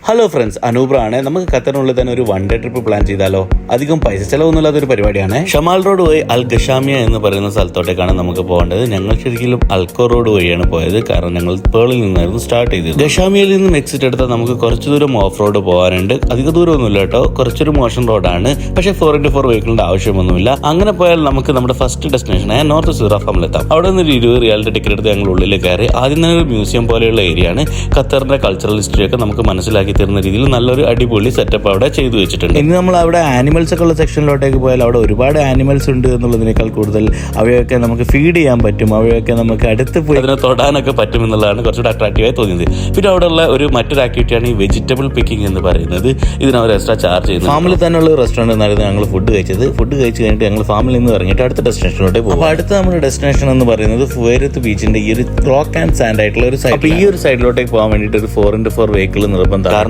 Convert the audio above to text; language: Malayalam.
Hello friends, അനൂബ്രാണ്. നമുക്ക് ഖത്തറിനുള്ളിൽ തന്നെ ഒരു 1 ഡേ ട്രിപ്പ് പ്ലാൻ ചെയ്താലോ? അധികം പൈസ ചെലവൊന്നുമില്ലാത്ത ഒരു പരിപാടിയാണ്. ഷമാൽ റോഡ് വഴി അൽ ഗഷാമിയ എന്ന് പറയുന്ന സ്ഥലത്തോട്ടേക്കാണ് നമുക്ക് പോകേണ്ടത്. ഞങ്ങൾ ശരിക്കും അൽക്കോ റോഡ് വഴിയാണ് പോയത്, കാരണം ഞങ്ങൾ പേളിൽ നിന്നായിരുന്നു സ്റ്റാർട്ട് ചെയ്തത്. ഗഷാമിയയിൽ നിന്നും എക്സിറ്റ് എടുത്താൽ നമുക്ക് കുറച്ച് ദൂരം ഓഫ് റോഡ് പോകാനുണ്ട്. അധിക ദൂരമൊന്നുമില്ല കേട്ടോ, കുറച്ചൊരു മോശം റോഡാണ്. പക്ഷേ 4x4 വെഹിക്കിളിന്റെ ആവശ്യമൊന്നുമില്ല. അങ്ങനെ പോയാൽ നമുക്ക് നമ്മുടെ ഫസ്റ്റ് ഡെസ്റ്റിനേഷനായ നോർത്ത് സീറ ഫാമിലെത്താം. അവിടെ നിന്ന് ഒരു 20 റിയാലിന്റെ ടിക്കറ്റ് എടുത്ത് ഞങ്ങൾ ഉള്ളിൽ കയറി. ആദ്യം തന്നെ ഒരു മ്യൂസിയം പോലെയുള്ള ഏരിയ ആണ്. ഖത്തറിന്റെ കൾച്ചറൽ ഹിസ്റ്ററി ഒക്കെ നമുക്ക് മനസ്സിലാക്കി തരുന്ന രീതിയിൽ നല്ലൊരു അടിപൊളി സെറ്റപ്പ് അവിടെ ചെയ്തു വെച്ചിട്ടുണ്ട്. ഇനി നമ്മൾ അവിടെ ആനിമൽസ് ഒക്കെ ഉള്ള സെക്ഷനിലോട്ടേക്ക് പോയാൽ അവിടെ ഒരുപാട് ആനിമൽസ് ഉണ്ട് എന്നുള്ളതിനേക്കാൾ കൂടുതൽ അവയൊക്കെ നമുക്ക് ഫീഡ് ചെയ്യാൻ പറ്റും, അവയൊക്കെ നമുക്ക് അടുത്ത് പോയി അതിനെ തൊടാനൊക്കെ പറ്റും എന്നുള്ളതാണ് കുറച്ചുകൂടെ അട്രാക്റ്റീവായി തോന്നിയത്. പിന്നെ അവിടെ ഉള്ള മറ്റൊരു ആക്ടിവിറ്റിയാണ് ഈ വെജിറ്റബിൾ പിക്കിംഗ് എന്ന് പറയുന്നത്. ഇതിനവർ എക്സ്ട്രാ ചാർജ് ചെയ്യുന്നത്. ഫാമിൽ തന്നെയുള്ള ഒരു റെസ്റ്റോറൻറ്റ് നിന്നായിരുന്നു ഞങ്ങൾ ഫുഡ് കഴിച്ചത്. ഫുഡ് കഴിച്ച് കഴിഞ്ഞിട്ട് ഞങ്ങൾ ഫാമിൽ നിന്ന് ഇറങ്ങിയിട്ട് അടുത്ത ഡെസ്റ്റിനേഷനിലോട്ട് പോകും. അപ്പോൾ അടുത്ത നമ്മുടെ ഡെസ്റ്റിനേഷൻ എന്ന് പറയുന്നത് ഫുവൈറത്ത് ബീച്ചിന്റെ ഈ ഒരു റോക്ക് ആൻഡ് സാൻഡ് ആയിട്ടുള്ള ഒരു സൈഡ്. അപ്പോൾ ഈ ഒരു സൈഡിലോട്ടേക്ക് പോകാൻ വേണ്ടിയിട്ട് ഒരു 4x4 വെഹിക്കിൾ നിർബന്ധമാണ്.